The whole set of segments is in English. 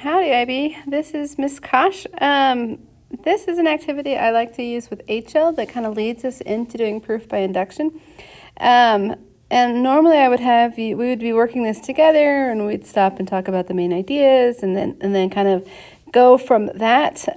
Howdy, IB. This is Miss Kosh. This is an activity I like to use with HL that kind of leads us into doing proof by induction. And normally I would have you, we would be working this together, and we'd stop and talk about the main ideas, and then kind of go from that.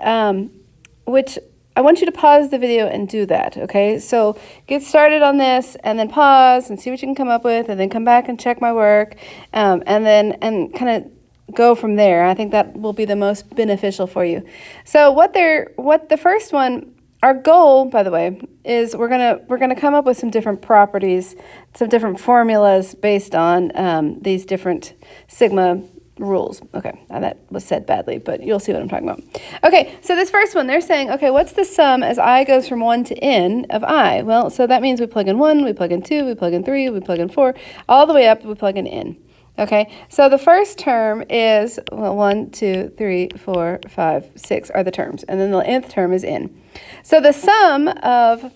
Which I want you to pause the video and do that. Okay, so get started on this, and then pause and see what you can come up with, and then come back and check my work, and kind of go from there. I think that will be the most beneficial for you. So what the first one, our goal, by the way, is we're gonna come up with some different properties, some different formulas based on these different sigma rules. Okay, now that was said badly, but you'll see what I'm talking about. Okay, so this first one, they're saying, okay, what's the sum as I goes from 1 to n of I? Well, so that means we plug in 1, we plug in 2, we plug in 3, we plug in 4, all the way up, we plug in n. Okay, so the first term is, well, 1, 2, 3, 4, 5, 6 are the terms, and then the nth term is n. So the sum of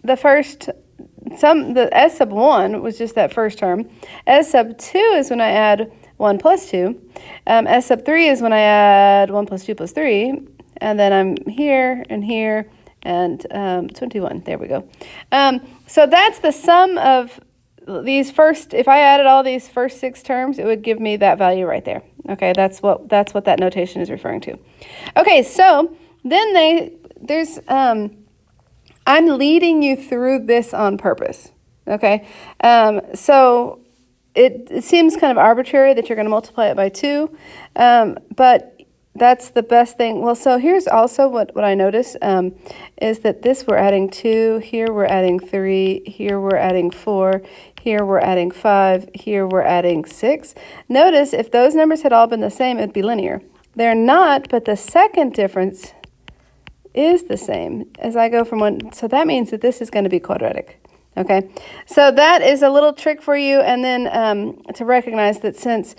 the the s sub 1 was just that first term. S sub 2 is when I add 1 plus 2. S sub 3 is when I add 1 plus 2 plus 3, and then I'm here and here, and 21. There we go. So that's the sum of these first, if I added all these first 6 terms, it would give me that value right there. Okay, that's what that notation is referring to. Okay, so then I'm leading you through this on purpose. Okay, so it seems kind of arbitrary that you're going to multiply it by 2, but that's the best thing. Well, so here's also what I notice is that this we're adding 2, here we're adding 3, here we're adding 4, here we're adding 5, here we're adding 6. Notice if those numbers had all been the same, it'd be linear. They're not, but the second difference is the same as I go from 1. So that means that this is going to be quadratic. Okay, so that is a little trick for you, and then to recognize that since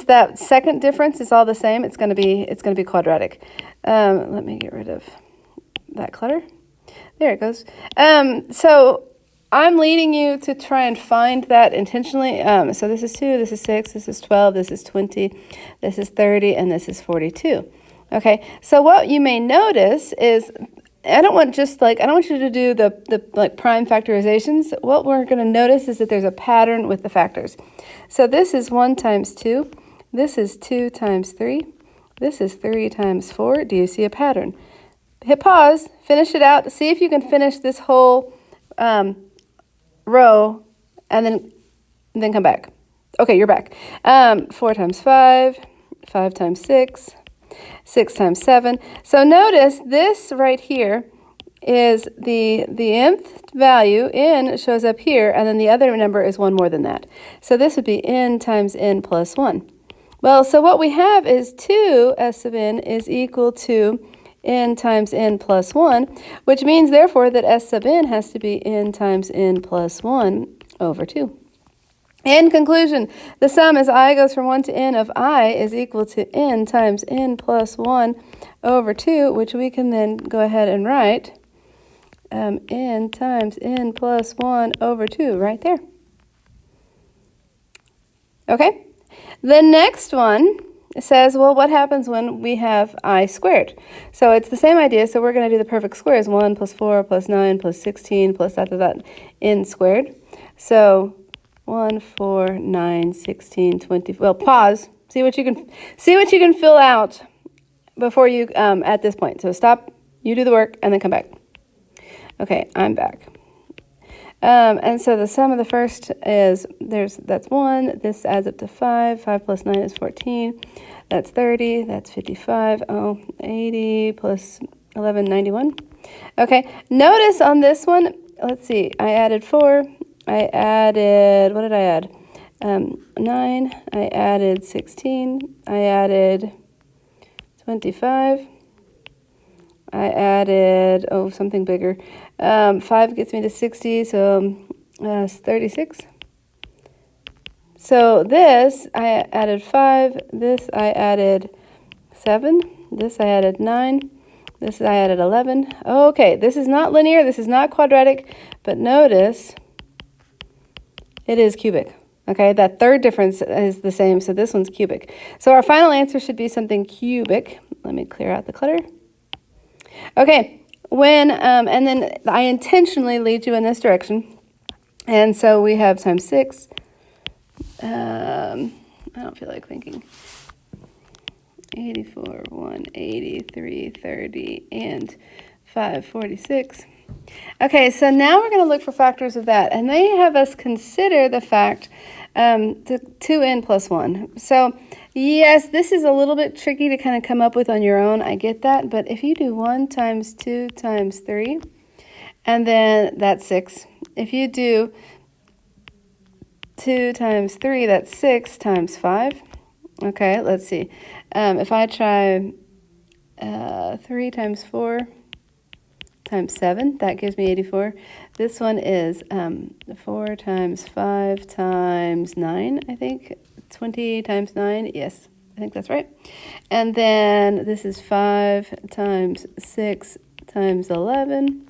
that second difference is all the same, it's going to be quadratic. Let me get rid of that clutter. There it goes. So I'm leading you to try and find that intentionally. So this is 2, this is 6, this is 12, this is 20, this is 30, and this is 42. Okay, so what you may notice is I don't want you to do the prime factorizations. What we're going to notice is that there's a pattern with the factors. So this is 1 times 2. This is 2 times 3. This is 3 times 4. Do you see a pattern? Hit pause, finish it out. See if you can finish this whole row, and then come back. Okay, you're back. 4 times 5, 5 times 6. 6 times 7. So notice this right here is the nth value, n shows up here, and then the other number is 1 more than that. So this would be n times n plus 1. Well, so what we have is 2 s of n is equal to n times n plus 1, which means therefore that s sub n has to be n times n plus 1 over 2. In conclusion, the sum as I goes from 1 to n of I is equal to n times n plus 1 over 2, which we can then go ahead and write n times n plus 1 over 2 right there. Okay, the next one says, well, what happens when we have I squared? So it's the same idea, so we're going to do the perfect squares, 1 plus 4 plus 9 plus 16 plus n squared. So 1, 4, 9, 16, 20. Well, pause. See what you can fill out before you at this point. So stop. You do the work and then come back. Okay, I'm back. And so the sum of the first is that's 1. This adds up to 5. 5 plus 9 is 14. That's 30. That's 55. 80 plus 11, 91. Okay. Notice on this one. Let's see. I added 4. I added, what did I add? 9, I added 16, I added 25, I added, something bigger. 5 gets me to 60, so 36. So this, I added 5, this I added 7, this I added 9, this I added 11. Okay, this is not linear, this is not quadratic, but notice it is cubic. Okay, that third difference is the same, so this one's cubic. So our final answer should be something cubic. Let me clear out the clutter. Okay, and then I intentionally lead you in this direction. And so we have times 6. I don't feel like thinking. 84, 183, 30, and 546. Okay, so now we're going to look for factors of that, and they have us consider the fact the 2n plus 1. So yes, this is a little bit tricky to kind of come up with on your own. I get that, but if you do 1 times 2 times 3, and then that's 6. If you do 2 times 3, that's 6 times 5. Okay, let's see. If I try 3 times 4 times 7, that gives me 84. This one is 4 times 5 times 9, I think. 20 times 9, yes, I think that's right. And then this is 5 times 6 times 11.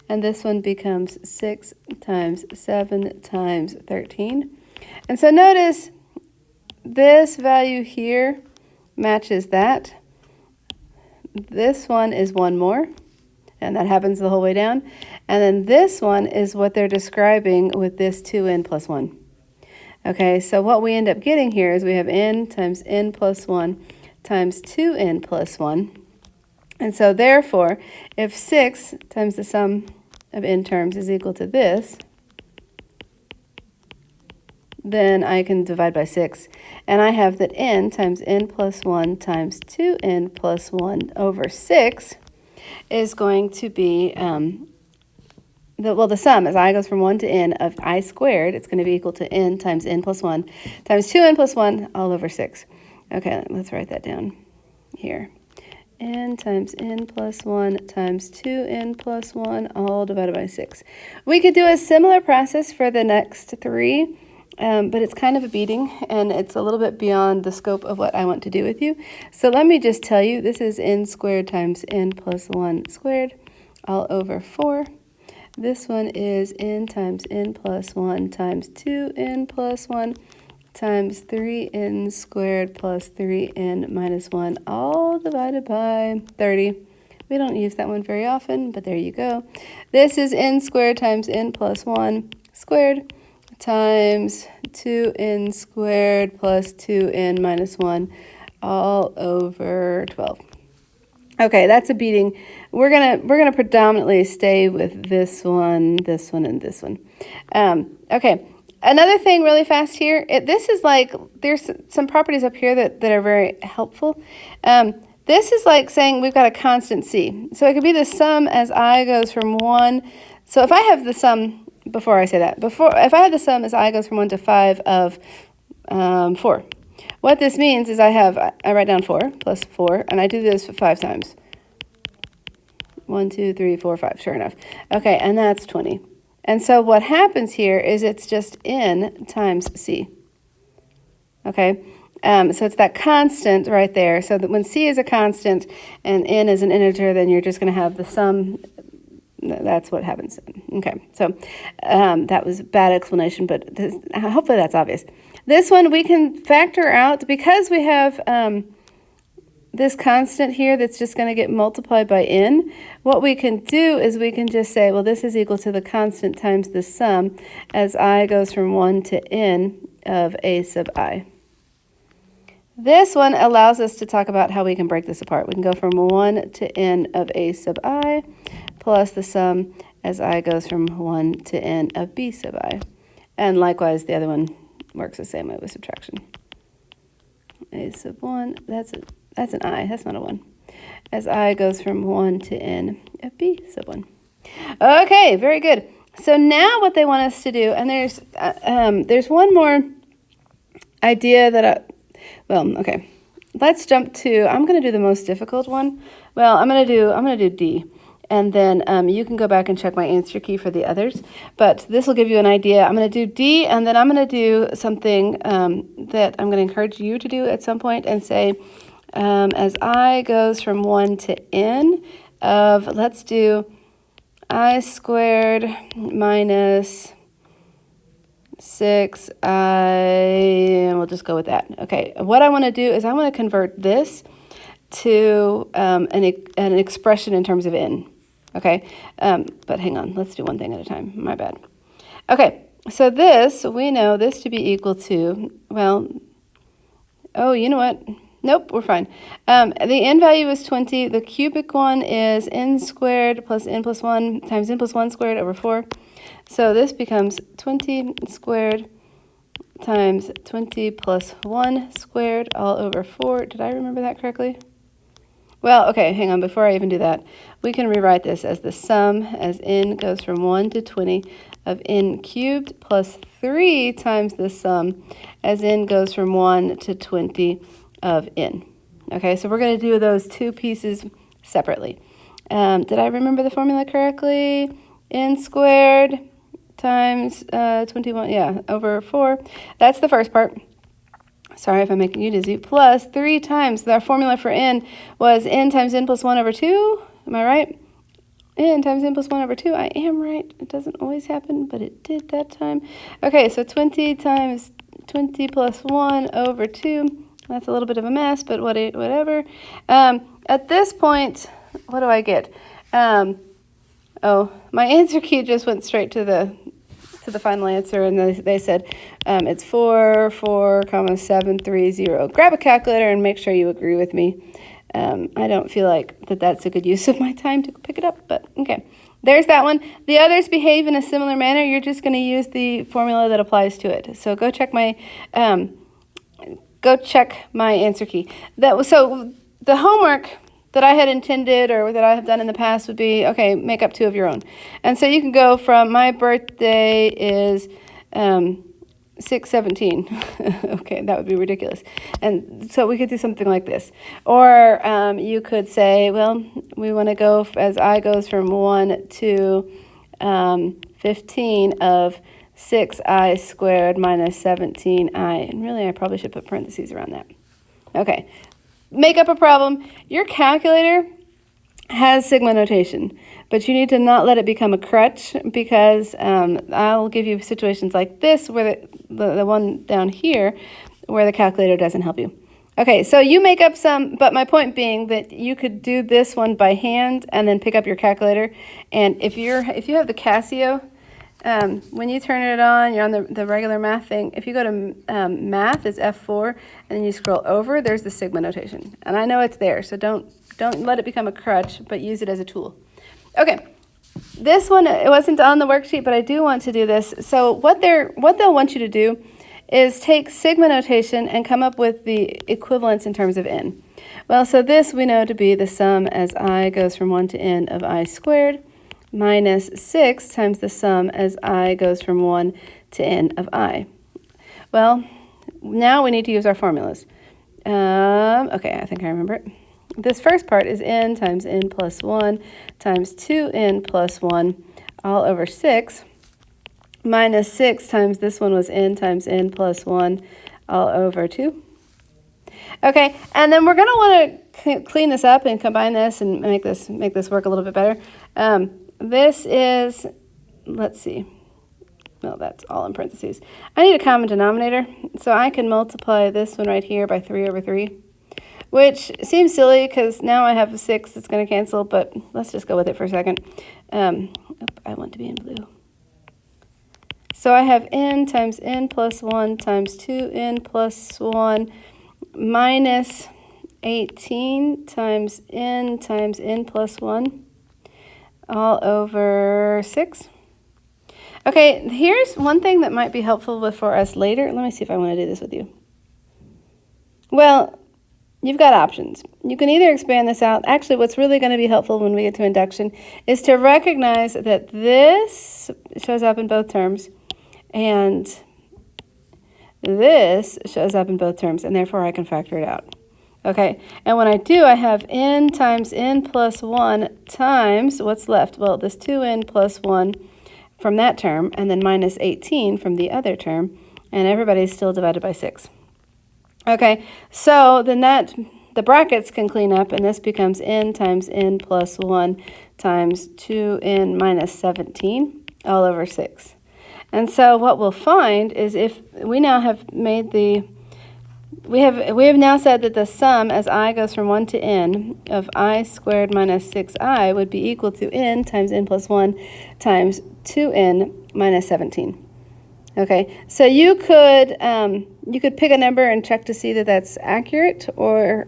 And this one becomes 6 times 7 times 13. And so notice this value here matches that. This one is one more, and that happens the whole way down. And then this one is what they're describing with this 2n plus 1. Okay, so what we end up getting here is we have n times n plus 1 times 2n plus 1. And so therefore, if 6 times the sum of n terms is equal to this, then I can divide by 6. And I have that n times n plus 1 times 2n plus 1 over 6 is going to be, the sum as I goes from 1 to n of I squared, it's going to be equal to n times n plus 1 times 2n plus 1 all over 6. Okay, let's write that down here. N times n plus 1 times 2n plus 1 all divided by 6. We could do a similar process for the next 3. But it's kind of a beating, and it's a little bit beyond the scope of what I want to do with you. So let me just tell you, this is n squared times n plus 1 squared all over 4. This one is n times n plus 1 times 2n plus 1 times 3n squared plus 3n minus 1 all divided by 30. We don't use that one very often, but there you go. This is n squared times n plus 1 squared times 2n squared plus 2n minus 1 all over 12. Okay, that's a beating. We're gonna predominantly stay with this one, and this one. Okay, another thing really fast here. This is like, there's some properties up here that are very helpful. This is like saying we've got a constant c. So it could be the sum as I goes from 1. So if I have the sum, before I say that, if I have the sum as I goes from 1 to 5 of 4, what this means is I write down 4 plus 4, and I do this 5 times. 1, 2, 3, 4, 5, sure enough. Okay, and that's 20. And so what happens here is it's just n times c. Okay, so it's that constant right there. So that when c is a constant and n is an integer, then you're just going to have the sum. That's what happens. Okay, so that was a bad explanation, but hopefully that's obvious. This one we can factor out because we have this constant here that's just going to get multiplied by n. What we can do is we can just say, well, this is equal to the constant times the sum as I goes from 1 to n of a sub I. This one allows us to talk about how we can break this apart. We can go from 1 to n of a sub I plus the sum as I goes from 1 to n of b sub I. And likewise, the other one works the same way with subtraction. A sub 1, that's an I, that's not a 1. As I goes from 1 to n of b sub 1. Okay, very good. So now what they want us to do, and there's one more idea that okay. Let's jump to, I'm going to do the most difficult one. Well, I'm going to do D. And then you can go back and check my answer key for the others. But this will give you an idea. I'm going to do D, and then I'm going to do something that I'm going to encourage you to do at some point and say, as I goes from 1 to n of, let's do I squared minus 6i, and we'll just go with that. Okay, what I want to do is I want to convert this to an expression in terms of n. Okay, but hang on, let's do one thing at a time. My bad. Okay, so this, we know this to be equal to, well, oh, you know what? Nope, we're fine. The n value is 20. The cubic one is n squared plus n plus 1 times n plus 1 squared over 4. So this becomes 20 squared times 20 plus 1 squared all over 4. Did I remember that correctly? Well, okay, hang on. Before I even do that, we can rewrite this as the sum as n goes from 1 to 20 of n cubed plus 3 times the sum as n goes from 1 to 20 of n. Okay, so we're going to do those two pieces separately. Did I remember the formula correctly? N squared times 21, yeah, over 4. That's the first part. Sorry if I'm making you dizzy. Plus 3 times, our formula for n was n times n plus 1 over 2. Am I right? N times n plus 1 over 2. I am right. It doesn't always happen, but it did that time. Okay, so 20 times 20 plus 1 over 2. That's a little bit of a mess, but whatever. At this point, what do I get? Oh, my answer key just went straight to the final answer, and they said it's 4,730. Grab a calculator and make sure you agree with me. I don't feel like that's a good use of my time to pick it up, but okay. There's that one. The others behave in a similar manner. You're just going to use the formula that applies to it. So go check my answer key. So the homework that I had intended or that I have done in the past would be, okay, make up 2 of your own. And so you can go from my birthday is 6/17. Okay, that would be ridiculous. And so we could do something like this. Or you could say, well, we want to go as I goes from 1 to 15 of 6i squared minus 17i. And really, I probably should put parentheses around that. Okay. Make up a problem. Your calculator has sigma notation, but you need to not let it become a crutch, because I'll give you situations like this where the one down here where the calculator doesn't help you. Okay, so you make up some, but my point being that you could do this one by hand and then pick up your calculator. And if you have the Casio, when you turn it on, you're on the regular math thing. If you go to math, is F4, and then you scroll over, there's the sigma notation. And I know it's there, so don't let it become a crutch, but use it as a tool. Okay, this one, it wasn't on the worksheet, but I do want to do this. So what they'll want you to do is take sigma notation and come up with the equivalence in terms of n. Well, so this we know to be the sum as I goes from 1 to n of I squared, minus 6 times the sum as I goes from 1 to n of I. Well, now we need to use our formulas. Okay, I think I remember it. This first part is n times n plus 1 times 2n plus 1 all over 6 minus 6 times this one was n times n plus 1 all over 2. Okay, and then we're going to want to clean this up and combine this and make this work a little bit better. This is, let's see, no, that's all in parentheses. I need a common denominator, so I can multiply this one right here by 3 over 3, which seems silly because now I have a 6 that's going to cancel, but let's just go with it for a second. I want to be in blue. So I have n times n plus 1 times 2n plus 1 minus 18 times n plus 1. All over 6. Okay, here's one thing that might be helpful for us later. Let me see if I want to do this with you. Well, you've got options. You can either expand this out. Actually, what's really going to be helpful when we get to induction is to recognize that this shows up in both terms and this shows up in both terms, and therefore I can factor it out. Okay, and when I do, I have n times n plus 1 times, what's left? Well, this 2n plus 1 from that term, and then minus 18 from the other term, and everybody's still divided by 6. Okay, so then the brackets can clean up, and this becomes n times n plus 1 times 2n minus 17 all over 6. And so what we'll find is if we now have made we have now said that the sum as I goes from 1 to n of I squared minus 6I would be equal to n times n plus 1 times 2n minus 17. Okay, so you could pick a number and check to see that that's accurate, or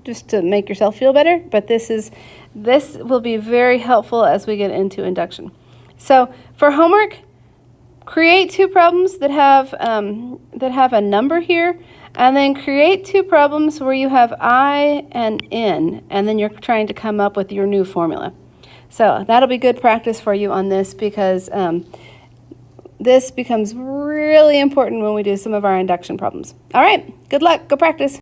just to make yourself feel better. But this will be very helpful as we get into induction. So for homework, create 2 problems that have a number here, and then create 2 problems where you have I and n, and then you're trying to come up with your new formula. So that'll be good practice for you on this, because this becomes really important when we do some of our induction problems. All right, good luck. Go practice.